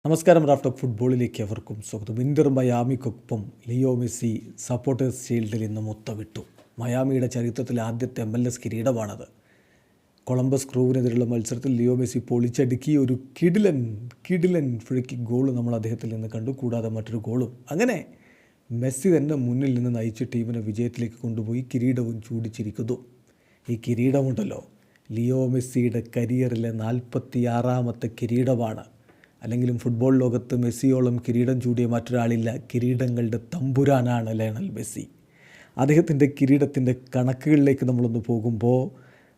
നമസ്കാരം. Raf talk ഫുട്ബോളിലേക്ക് അവർക്കും സ്വാഗതം. ഇന്റർ മയാമിക്കൊപ്പം ലിയോ മെസ്സി സപ്പോർട്ടേഴ്സ് ഷീൽഡിൽ ഇന്ന് മുത്തമിട്ടു. മയാമിയുടെ ചരിത്രത്തിലെ ആദ്യത്തെ MLS കിരീടമാണത്. കൊളംബസ് ക്രൂവിനെതിരെയുള്ള മത്സരത്തിൽ ലിയോ മെസ്സി പൊളിച്ചടുക്കി ഒരു കിടിലൻ ഫ്രീ കിക്ക് ഗോൾ നമ്മൾ അദ്ദേഹത്തിൽ നിന്ന് കണ്ടു. കൂടാതെ മറ്റൊരു ഗോളും. അങ്ങനെ മെസ്സി തന്നെ മുന്നിൽ നിന്ന് നയിച്ച് ടീമിനെ വിജയത്തിലേക്ക് കൊണ്ടുപോയി കിരീടവും ചൂടിച്ചിരിക്കുന്നു. ഈ കിരീടമുണ്ടല്ലോ, ലിയോ മെസ്സിയുടെ കരിയറിലെ 46ാമത്തെ കിരീടമാണ്. അല്ലെങ്കിലും ഫുട്ബോൾ ലോകത്ത് മെസ്സിയോളം കിരീടം ചൂടിയ മറ്റൊരാളില്ല. കിരീടങ്ങളുടെ തമ്പുരാനാണ് ലയണൽ മെസ്സി. അദ്ദേഹത്തിൻ്റെ കിരീടത്തിൻ്റെ കണക്കുകളിലേക്ക് നമ്മളൊന്ന് പോകുമ്പോൾ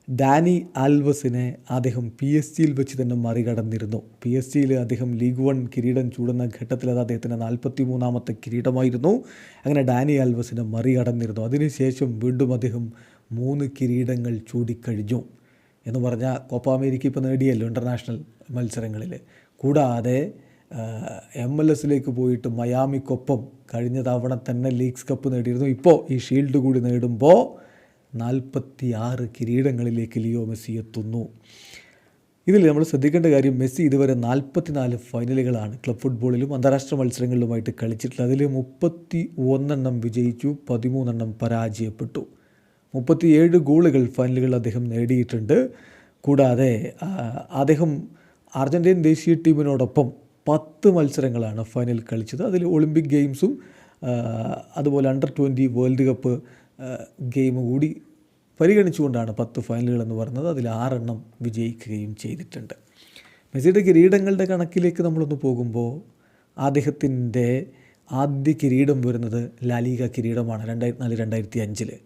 ഡാനി ആൽവസിനെ അദ്ദേഹം PSG വെച്ച് തന്നെ മറികടന്നിരുന്നു. PSG അദ്ദേഹം ലീഗ് 1 കിരീടം ചൂടുന്ന ഘട്ടത്തിൽ അത് അദ്ദേഹത്തിൻ്റെ 43ാമത്തെ കിരീടമായിരുന്നു. അങ്ങനെ ഡാനി ആൽവസിനെ മറികടന്നിരുന്നു. അതിനുശേഷം വീണ്ടും അദ്ദേഹം 3 കിരീടങ്ങൾ ചൂടിക്കഴിഞ്ഞു എന്ന് പറഞ്ഞാൽ കോപ്പ അമേരിക്ക ഇപ്പോൾ നേടിയല്ലോ ഇൻ്റർനാഷണൽ മത്സരങ്ങളിൽ. കൂടാതെ MLS പോയിട്ട് മയാമിക്കൊപ്പം കഴിഞ്ഞ തവണ തന്നെ ലീഗ്സ് കപ്പ് നേടിയിരുന്നു. ഇപ്പോൾ ഈ ഷീൽഡ് കൂടി നേടുമ്പോൾ 46 കിരീടങ്ങളിലേക്ക് ലിയോ മെസ്സി എത്തുന്നു. ഇതിൽ നമ്മൾ ശ്രദ്ധിക്കേണ്ട കാര്യം, മെസ്സി ഇതുവരെ 44 ഫൈനലുകളാണ് ക്ലബ് ഫുട്ബോളിലും അന്താരാഷ്ട്ര മത്സരങ്ങളിലുമായിട്ട് കളിച്ചിട്ടുള്ളത്. അതിൽ 31 വിജയിച്ചു, 13 പരാജയപ്പെട്ടു. 37 ഗോളുകൾ ഫൈനലുകൾ അദ്ദേഹം നേടിയിട്ടുണ്ട്. കൂടാതെ അദ്ദേഹം അർജൻറ്റീൻ ദേശീയ ടീമിനോടൊപ്പം 10 മത്സരങ്ങളാണ് ഫൈനൽ കളിച്ചത്. അതിൽ ഒളിമ്പിക് ഗെയിംസും അതുപോലെ അണ്ടർ 20 വേൾഡ് കപ്പ് ഗെയിം കൂടി പരിഗണിച്ചുകൊണ്ടാണ് 10 ഫൈനലുകൾ എന്ന് പറയുന്നത്. അതിൽ 6 വിജയിക്കുകയും ചെയ്തിട്ടുണ്ട്. മെസ്സിയുടെ കിരീടങ്ങളുടെ കണക്കിലേക്ക് നമ്മളൊന്ന് പോകുമ്പോൾ അദ്ദേഹത്തിൻ്റെ ആദ്യ കിരീടം വരുന്നത് ലാലിഗ കിരീടമാണ് 2004-2005.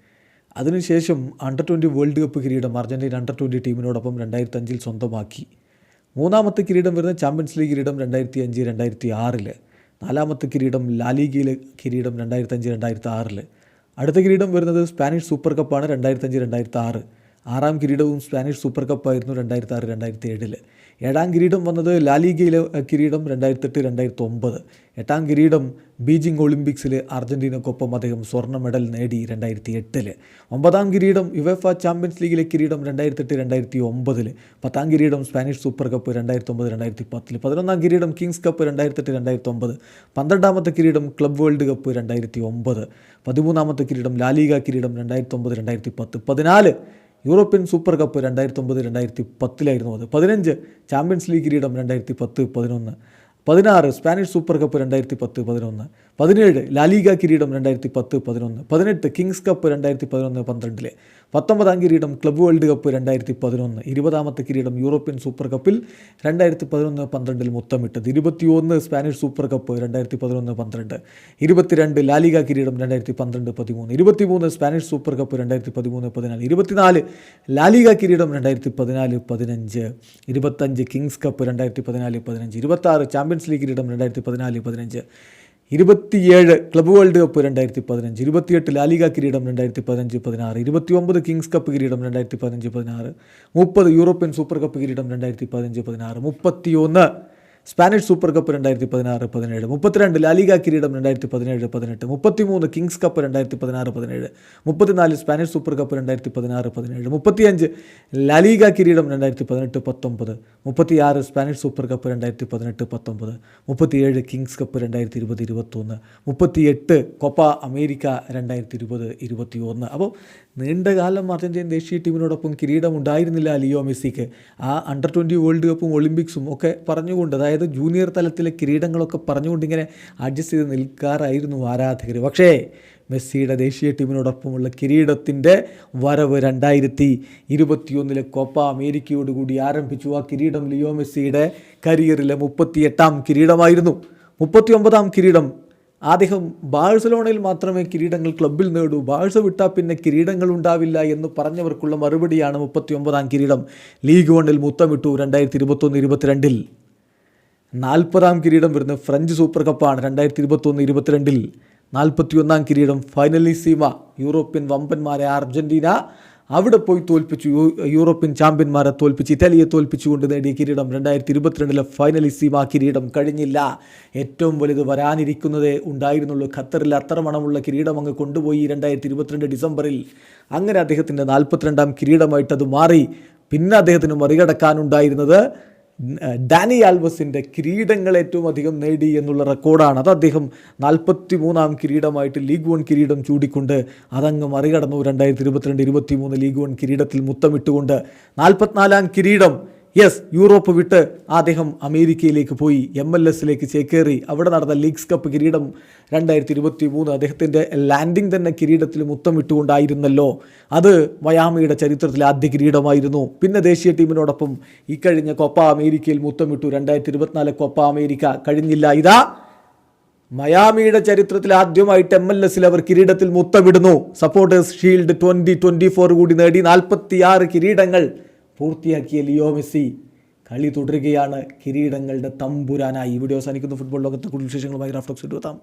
അതിനുശേഷം അണ്ടർ 20 വേൾഡ് കപ്പ് കിരീടം അർജൻറ്റീന അണ്ടർ 20 ടീമിനോടൊപ്പം 2005 സ്വന്തമാക്കി. 3ാമത്തെ കിരീടം വരുന്നത് ചാമ്പ്യൻസ് ലീഗ് കിരീടം 2005-2006. 4ാമത്തെ കിരീടം ലാലിഗയിലെ കിരീടം 2005-2006. അടുത്ത കിരീടം വരുന്നത് സ്പാനിഷ് സൂപ്പർ കപ്പാണ് 2005-2006. 6ാം കിരീടവും സ്പാനിഷ് സൂപ്പർ കപ്പായിരുന്നു 2006-2007. 7ാം കിരീടം വന്നത് ലാലിഗയിലെ കിരീടം 2008-2009. 8ാം കിരീടം ബീജിംഗ് ഒളിമ്പിക്സിൽ അർജൻറ്റീനക്കൊപ്പം അദ്ദേഹം സ്വർണ്ണ മെഡൽ നേടി 2008. 9ാം കിരീടം യുവേഫ ചാമ്പ്യൻസ് ലീഗിലെ കിരീടം 2008-2009. 10ാം കിരീടം സ്പാനിഷ് സൂപ്പർ കപ്പ് 2009-2010. 11ാം കിരീടം കിങ്സ് കപ്പ് 2008-2009. 12ാമത്തെ കിരീടം ക്ലബ് വേൾഡ് കപ്പ് 2009. 13ാമത്തെ കിരീടം ലാലിഗ കിരീടം 2009-2010. 14 യൂറോപ്യൻ സൂപ്പർ കപ്പ് 2009-2010 അത്. 15 ചാമ്പ്യൻസ് ലീഗ് കിരീടം 2010-11. 16 സ്പാനിഷ് സൂപ്പർ കപ്പ് 2010-11. 17 ലാലിഗ കിരീടം 2010-11. 18 കിങ്സ് കപ്പ് 2011-12. 19ാം കിരീടം ക്ലബ് വേൾഡ് കപ്പ് 2011. 20ാമത്തെ കിരീടം യൂറോപ്യൻ സൂപ്പർ കപ്പിൽ 2011-12 മുത്തമിട്ടത്. 21 സ്പാനിഷ് സൂപ്പർ കപ്പ് 2011-12. 22 ലാലിഗ കിരീടം 2012-13. 23 സ്പാനിഷ് സൂപ്പർ കപ്പ് 2013-14. 24 ലാലിഗ കിരീടം 2014-15. 25 കിങ്സ് കപ്പ് 2014-15. 26 ചാമ്പ്യൻസ് ലീഗ് കിരീടം 2014-15. 27 ക്ലബ് വേൾഡ് കപ്പ് 2015. 28 ലാലിഗ കിരീടം 2015-16. 29 കിങ്സ് കപ്പ് കിരീടം 2015-16. 30 യൂറോപ്യൻ സൂപ്പർ കപ്പ് കിരീടം 2015-16. 31 സ്പാനിഷ് സൂപ്പർ കപ്പ് 2016-17. 32 ലാലിഗ കിരീടം 2017-18. 33 Kings Cup 2016-17. 34 Spanish Super Cup 2016-17. 35 La Liga കിരീടം 2018-19. 36 Spanish Super Cup 2018-19. 37 Kings Cup 2020-21. 38 Copa America 2020-21. അപ്പോൾ നീണ്ടകാലം Argentine ദേശീയ ടീമിനോടൊപ്പം കിരീടം ഉണ്ടായിരുന്നില്ല ലിയോ മെസ്സിക്ക്. ആ അണ്ടർ 20 വേൾഡ് കപ്പും ഒളിമ്പിക്സും ഒക്കെ പറഞ്ഞുകൊണ്ട്, അതായത് ജൂനിയർ തലത്തിലെ കിരീടങ്ങളൊക്കെ പറഞ്ഞുകൊണ്ട് ഇങ്ങനെ അഡ്ജസ്റ്റ് ചെയ്ത് നിൽക്കാറായിരുന്നു ആരാധകർ. പക്ഷേ മെസ്സിയുടെ ദേശീയ ടീമിനോടൊപ്പമുള്ള കിരീടത്തിൻ്റെ വരവ് 2021 കോപ്പ അമേരിക്കയോടുകൂടി ആരംഭിച്ചു. ആ കിരീടം ലിയോ മെസ്സിയുടെ കരിയറിലെ 38ാം കിരീടമായിരുന്നു. 39ാം കിരീടം. അദ്ദേഹം ബാഴ്സലോണയിൽ മാത്രമേ കിരീടങ്ങൾ ക്ലബ്ബിൽ നേടൂ, ബാഴ്സ വിട്ടാൽ പിന്നെ കിരീടങ്ങൾ ഉണ്ടാവില്ല എന്ന് പറഞ്ഞവർക്കുള്ള മറുപടിയാണ് 39ാം കിരീടം. ലീഗ് 1 മുത്തമിട്ടു 2021-22. 40ാം കിരീടം വരുന്നത് ഫ്രഞ്ച് സൂപ്പർ കപ്പാണ് 2021-22. 41ാം കിരീടം ഫൈനലിസീമ, യൂറോപ്യൻ വമ്പന്മാരെ അർജൻറ്റീന അവിടെ പോയി തോൽപ്പിച്ചു. യൂറോപ്യൻ ചാമ്പ്യന്മാരെ തോൽപ്പിച്ച്, ഇറ്റലിയെ തോൽപ്പിച്ചുകൊണ്ട് നേടിയ കിരീടം 2022 ഫൈനലിസീമ കിരീടം കഴിഞ്ഞില്ല. ഏറ്റവും വലുത് വരാനിരിക്കുന്നതേ ഉണ്ടായിരുന്നുള്ളൂ. ഖത്തറിൽ അത്ര മണമുള്ള കിരീടം അങ്ങ് കൊണ്ടുപോയി 2022 ഡിസംബറിൽ. അങ്ങനെ അദ്ദേഹത്തിൻ്റെ 42ാം കിരീടമായിട്ടത് മാറി. പിന്നെ അദ്ദേഹത്തിന് മറികടക്കാനുണ്ടായിരുന്നത് ഡാനി ആൽവസിൻ്റെ കിരീടങ്ങൾ ഏറ്റവും അധികം നേടി എന്നുള്ള റെക്കോർഡാണ്. അത് അദ്ദേഹം 43-ാം കിരീടമായിട്ട് ലീഗ് 1 കിരീടം ചൂടിക്കൊണ്ട് അതങ്ങ് മറികടന്നു. 2022-23 ലീഗ് 1 കിരീടത്തിൽ മുത്തമിട്ടുകൊണ്ട് 44-ാം കിരീടം. യെസ്, യൂറോപ്പ് വിട്ട് അദ്ദേഹം അമേരിക്കയിലേക്ക് പോയി, MLS ചേക്കേറി. അവിടെ നടന്ന ലീഗ്സ് കപ്പ് കിരീടം 2023 അദ്ദേഹത്തിൻ്റെ ലാൻഡിങ് തന്നെ കിരീടത്തിൽ മുത്തമിട്ടുകൊണ്ടായിരുന്നല്ലോ. അത് മയാമിയുടെ ചരിത്രത്തിലെ ആദ്യ കിരീടമായിരുന്നു. പിന്നെ ദേശീയ ടീമിനോടൊപ്പം ഇക്കഴിഞ്ഞ കൊപ്പ അമേരിക്കയിൽ മുത്തമിട്ടു. 2024 കൊപ്പ അമേരിക്ക കഴിഞ്ഞില്ല. ഇതാ മയാമിയുടെ ചരിത്രത്തിൽ ആദ്യമായിട്ട് MLS അവർ കിരീടത്തിൽ മുത്തമിടുന്നു. സപ്പോർട്ടേഴ്സ് ഷീൽഡ് 2024 കൂടി നേടി 46 കിരീടങ്ങൾ പൂർത്തിയാക്കിയ ലിയോ മെസ്സി കളി തുടരുകയാണ് കിരീടങ്ങളുടെ തമ്പുരാനായി. വീഡിയോ അവസാനിക്കുന്നു. ഫുട്ബോൾ ലോകത്തെ കൂടുതൽ വിശേഷങ്ങളുമായി റാഫ് ടോക്സ് എത്താം.